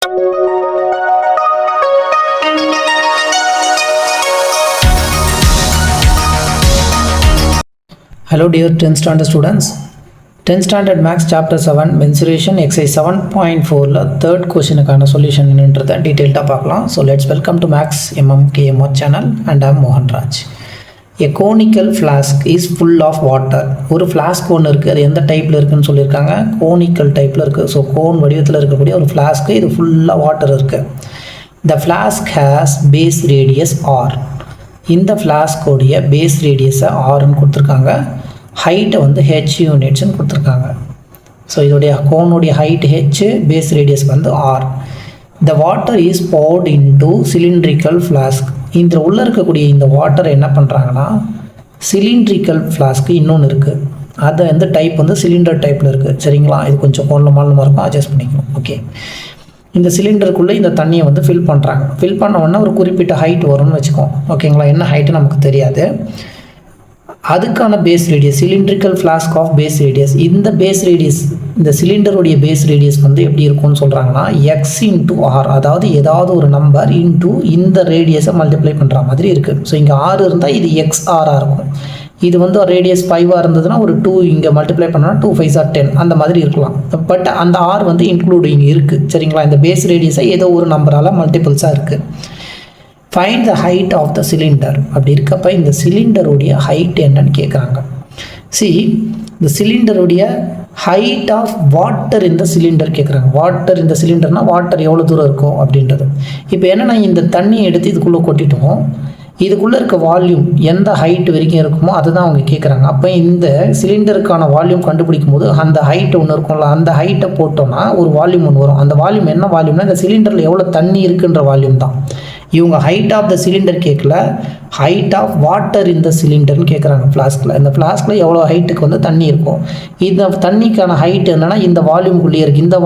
Hello dear 10th standard students. 10th standard max chapter 7 mensuration exercise 7.4 la third question கான solution என்னன்றதை டீடைல்டா பார்க்கலாம். So let's welcome to Max MMKMO channel and I am Mohan Raj. A conical flask is full of water. ஒரு flask ஒன்று இருக்குது, அது எந்த டைப்பில் இருக்குன்னு சொல்லியிருக்காங்க, கோனிக்கல் டைப்பில் இருக்குது. ஸோ கோன் வடிவத்தில் இருக்கக்கூடிய ஒரு ஃப்ளாஸ்க்கு இது ஃபுல்லாக வாட்டர் இருக்குது. The flask has base radius R. இந்த ஃப்ளாஸ்கோடைய பேஸ் ரேடியஸை ஆர்ன்னு கொடுத்துருக்காங்க, ஹைட்டை வந்து ஹெச் யூனிட்ஸ்ன்னு கொடுத்துருக்காங்க. ஸோ இதோடைய கோனுடைய ஹைட் ஹெச், பேஸ் ரேடியஸ் வந்து R. The water is poured into cylindrical flask. இந்த உள்ளே இருக்கக்கூடிய இந்த வாட்டர் என்ன பண்ணுறாங்கன்னா சிலிண்ட்ரிக்கல் ஃப்ளாஸ்க்கு இன்னொன்று இருக்குது, அதை வந்து டைப் வந்து சிலிண்டர் டைப்பில் இருக்குது. சரிங்களா, இது கொஞ்சம் கோணமாக இருக்கும், அட்ஜஸ்ட் பண்ணிக்கணும். ஓகே, இந்த சிலிண்டருக்குள்ளே இந்த தண்ணியை வந்து ஃபில் பண்ணுறாங்க. ஃபில் பண்ண உடனே ஒரு குறிப்பிட்ட ஹைட் வரும்னு வச்சுக்கோம். ஓகேங்களா, என்ன ஹைட்டு நமக்கு தெரியாது. அதுக்கான base radius cylindrical flask of base radius, இந்த பேஸ் ரேடியஸ் இந்த சிலிண்டருடைய பேஸ் ரேடியஸ் வந்து எப்படி இருக்கும்னு சொல்கிறாங்கன்னா எக்ஸ் இன்ட்டு ஆர், அதாவது ஏதாவது ஒரு நம்பர் இன்ட்டு இந்த ரேடியஸை மல்டிப்ளை பண்ணுற மாதிரி இருக்குது. ஸோ இங்கே ஆறு இருந்தால் இது எக்ஸ் ஆராக இருக்கும். இது வந்து ரேடியஸ் 5 இருந்ததுன்னா ஒரு 2 இங்கே மல்டிப்ளை பண்ணோன்னா 2 5 are 10 அந்த மாதிரி இருக்கலாம். பட் அந்த ஆர் வந்து இன்க்ளூடிங் இருக்குது. சரிங்களா, இந்த பேஸ் ரேடியஸை ஏதோ ஒரு நம்பரால் மல்டிபிள்ஸாக இருக்குது. Find the height of the cylinder. அப்படி இருக்கப்போ இந்த சிலிண்டருடைய ஹைட் என்னன்னு கேட்குறாங்க. இந்த சிலிண்டருடைய ஹைட் ஆஃப் வாட்டர் இந்த சிலிண்டர் கேட்குறாங்க. வாட்டர் இந்த சிலிண்டர்னால் வாட்டர் எவ்வளோ தூரம் இருக்கும் அப்படின்றது. இப்போ என்னென்னா இந்த தண்ணியை எடுத்து இதுக்குள்ளே கொட்டிட்டோம், இதுக்குள்ளே இருக்க வால்யூம் எந்த ஹைட் வரைக்கும் இருக்குமோ அதுதான் அவங்க கேட்குறாங்க. அப்போ இந்த சிலிண்டருக்கான வால்யூம் கண்டுபிடிக்கும் போது அந்த ஹைட் ஒன்று இருக்கும்ல, அந்த ஹைட்டை போட்டோம்னா ஒரு வால்யூம் ஒன்று வரும். அந்த வால்யூம் என்ன வால்யூம்னா இந்த சிலிண்டரில் எவ்வளோ தண்ணி இருக்குன்ற வால்யூம் தான். இவங்க ஹைட் ஆஃப் த சிலிண்டர் கேட்கல, ஹைட் ஆஃப் வாட்டர் இந்த சிலிண்டர்னு கேட்குறாங்க. ஃப்ளாஸ்கில் இந்த ஃப்ளாஸ்கில் எவ்வளோ ஹைட்டுக்கு வந்து தண்ணி இருக்கும். இந்த தண்ணிக்கான ஹைட் என்னென்னா இந்த வால்யூம்குள்ளேயே இருக்குது. இந்த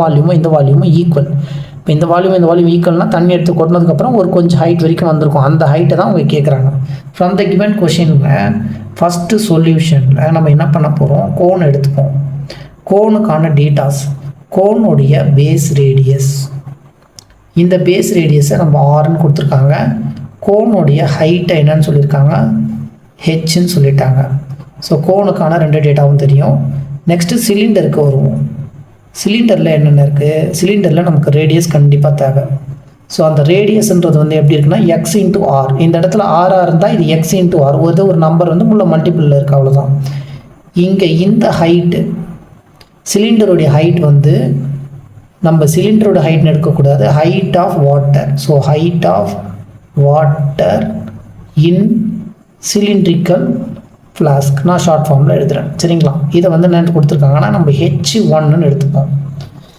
வால்யூமும் ஈக்குவல். இப்போ இந்த வால்யூம் ஈக்குவல்னால் தண்ணி எடுத்து கொட்டினதுக்கப்புறம் ஒரு கொஞ்சம் ஹைட் வரைக்கும் வந்திருக்கும். அந்த ஹைட்டை தான் அவங்க கேட்குறாங்க. ஃப்ரம் த கிவன் கொஷினில் ஃபஸ்ட்டு சொல்யூஷனில் நம்ம என்ன பண்ண போகிறோம், கோன் எடுத்துப்போம். கோனுக்கான டேட்டாஸ், கோனுடைய பேஸ் ரேடியஸ், இந்த பேஸ் ரேடியஸை நம்ம ஆர்ன்னு கொடுத்துருக்காங்க. கோனுடைய ஹைட்டை என்னன்னு சொல்லியிருக்காங்க, ஹெச்ன்னு சொல்லிட்டாங்க. ஸோ கோனுக்கான 2 டேட்டாவும் தெரியும். நெக்ஸ்ட்டு சிலிண்டருக்கு வருவோம். சிலிண்டரில் என்னென்ன இருக்குது, சிலிண்டரில் நமக்கு ரேடியஸ் கண்டிப்பாக தேவை. ஸோ அந்த ரேடியஸ்ன்றது வந்து எப்படி இருக்குன்னா எக்ஸ் இன்ட்டு ஆர். இந்த இடத்துல ஆராக இருந்தால் இது எக்ஸ் இன்ட்டு ஆர், ஒரு நம்பர் வந்து உள்ள மல்டிபிளில் இருக்குது, அவ்வளோதான். இங்கே இந்த ஹைட்டு சிலிண்டருடைய ஹைட் வந்து நம்ம சிலிண்டரோட ஹைட்னு எடுக்கக்கூடாது, height of water. So height of water in cylindrical flask நான் ஷார்ட் ஃபார்மில் எழுதுகிறேன். சரிங்களா, இதை வந்து என்ன கொடுத்துருக்காங்கன்னா நம்ம H1ன்னு எடுத்துப்போம்.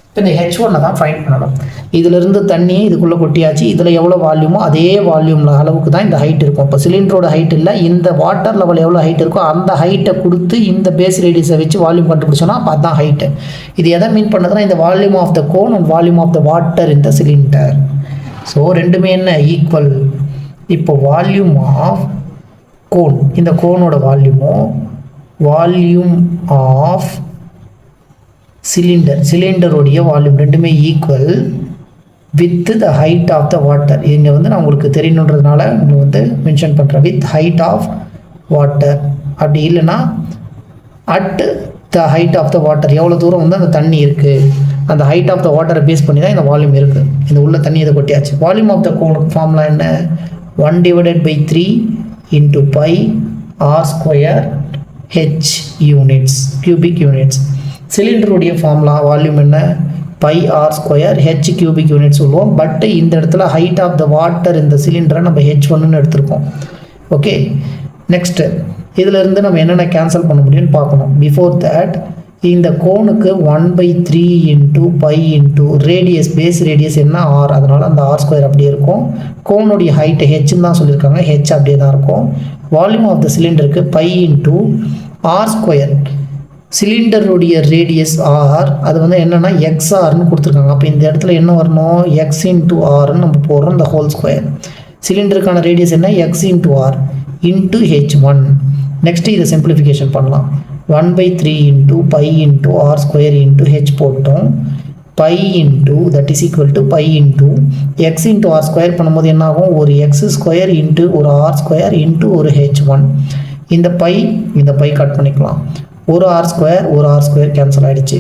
இப்போ இந்த H1 தான் ஃபைண்ட் பண்ணணும். இதிலிருந்து தண்ணியை இதுக்குள்ளே கொட்டியாச்சு, இதில் எவ்வளோ வால்யூமோ அதே வால்யூமில் அளவுக்கு தான் இந்த ஹைட் இருக்கும். இப்போ சிலிண்டரோட ஹைட் இல்லை, இந்த வாட்டர் லெவல் எவ்வளோ ஹைட் இருக்கோ அந்த ஹைட்டை கொடுத்து இந்த பேஸ் ரேடியஸை வச்சு வால்யூம் கண்டுபிடிச்சோன்னா அப்போ அதுதான் ஹைட்டு. இது எதை மீன் பண்ணுறதுனா இந்த volume of the cone and volume of the water இந்த சிலிண்டர். ஸோ ரெண்டுமே என்ன ஈக்குவல். இப்போ வால்யூம் ஆஃப் கோன், இந்த கோனோட வால்யூம் ஆஃப் சிலிண்டருடைய வால்யூம் ரெண்டுமே equal with the height of the water. இங்கே வந்து நான் உங்களுக்கு தெரியணுன்றதுனால இங்கே வந்து மென்ஷன் பண்ணுறேன், வித் ஹைட் ஆஃப் வாட்டர். அப்படி இல்லைன்னா at the height of the water, எவ்வளோ தூரம் வந்து அந்த தண்ணி இருக்குது அந்த ஹைட் ஆஃப் த வாட்டரை பேஸ் பண்ணி தான் இந்த வால்யூம் இருக்குது. இந்த உள்ள தண்ணி இதை கொட்டியாச்சு. வால்யூம் ஆஃப் த கோனுக்கு ஃபார்முலா என்ன, 1/3 into pi r square h units, cubic units. சிலிண்டருடைய ஃபார்முலா வால்யூம் என்ன, pi r square h cubic unit சொல்லுவோம். பட் இந்த இடத்துல ஹைட் ஆஃப் த வாட்டர் இந்த சிலிண்டரை நம்ம H1ன்னு எடுத்திருக்கோம். ஓகே, நெக்ஸ்ட்டு இதிலிருந்து நம்ம என்னென்ன கேன்சல் பண்ண முடியும்னு பார்க்கணும். பிஃபோர் தட் இந்த கோனுக்கு 1/3 into pi into radius, base radius என்ன ஆர், அதனால் அந்த ஆர் ஸ்கொயர் அப்படியே இருக்கும். கோனுடைய ஹைட்டு ஹெச்ன்னு தான் சொல்லியிருக்காங்க, ஹெச் அப்படியே தான் இருக்கும். வால்யூம் ஆஃப் த சிலிண்டருக்கு பை இன்ட்டு ஆர் ஸ்கொயர், சிலிண்டருடைய ரேடியஸ் ஆர், அது வந்து என்னென்னா எக்ஸ்ஆர்னு கொடுத்துருக்காங்க. அப்போ இந்த இடத்துல என்ன வரணும், எக்ஸ் இன்ட்டு ஆர்ன்னு நம்ம போடுறோம், இந்த ஹோல் ஸ்கொயர். சிலிண்டருக்கான ரேடியஸ் என்ன, X into R into H1. Next இதை சிம்பிளிஃபிகேஷன் பண்ணலாம். 1/3 into pi into r square into h போட்டோம். Pi into that is equal to pi into x into r square பண்ணும்போது என்ன ஆகும், ஒரு எக்ஸ் ஸ்கொயர் இன்ட்டு ஒரு ஆர் ஸ்கொயர் இன்ட்டு ஒரு h1. இந்த பை கட் பண்ணிக்கலாம். ஒரு ஆர் ஸ்கொயர் கேன்சல் ஆகிடுச்சு.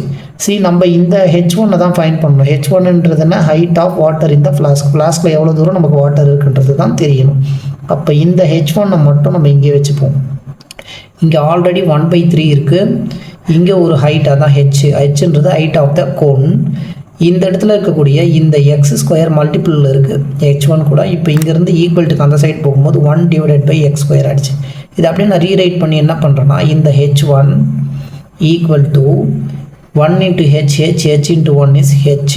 நம்ம இந்த h1 தான் ஃபைண்ட் பண்ணணும். h1ன்றதுன்னா ஹைட் ஆஃப் வாட்டர் இந்த ஃப்ளாஸ்கில் எவ்வளோ தூரம் நமக்கு வாட்டர் இருக்குன்றது தான் தெரியணும். அப்போ இந்த h1 மட்டும் நம்ம இங்கே வச்சுப்போம். இங்கே ஆல்ரெடி 1/3 இருக்குது. இங்கே ஒரு ஹைட், அதான் ஹெச்ன்றது ஹைட் ஆஃப் த கோன். இந்த இடத்துல இருக்கக்கூடிய இந்த எக்ஸ் ஸ்கொயர் மல்டிபிளில் இருக்குது h1 கூட. இப்போ இங்கேருந்து ஈக்குவல்ட்டுக்கு அந்த சைட் போகும்போது 1/x² ஆகிடுச்சு. இது அப்படியே நான் ரீரைட் பண்ணி என்ன பண்ணுறேன்னா, இந்த h1 equal to 1 into h into 1 is h.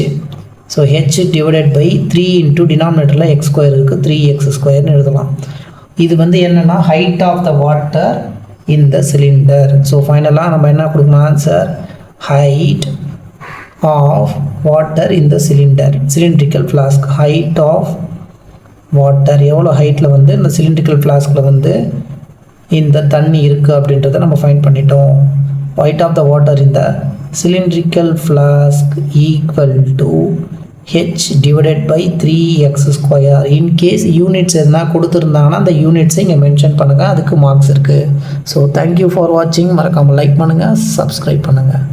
So h/3 into டினாமினேட்டரில் x² இருக்குது, 3x² எழுதலாம். இது என்னென்னா ஹைட் ஆஃப் த வாட்டர் இந்த சிலிண்டர். ஸோ ஃபைனலாக நம்ம என்ன கொடுக்கணும் ஆன்சர், ஹைட் ஆஃப் வாட்டர் இந்த cylindrical flask. Height of water எவ்வளோ ஹைட்டில் இந்த சிலிண்ட்ரிக்கல் ஃப்ளாஸ்கில் இந்த தண்ணி இருக்குது அப்படின்றத நம்ம ஃபைண்ட் பண்ணிட்டோம். ஹைட் ஆஃப் த வாட்டர் இந்த cylindrical flask equal to h/3x². In case units எதுனா கொடுத்துருந்தாங்கன்னா அந்த யூனிட்ஸை இங்கே மென்ஷன் பண்ணுங்கள், அதுக்கு மார்க்ஸ் இருக்குது. ஸோ தேங்க்யூ ஃபார் வாட்சிங். மறக்காமல் லைக் பண்ணுங்கள், சப்ஸ்கிரைப் பண்ணுங்கள்.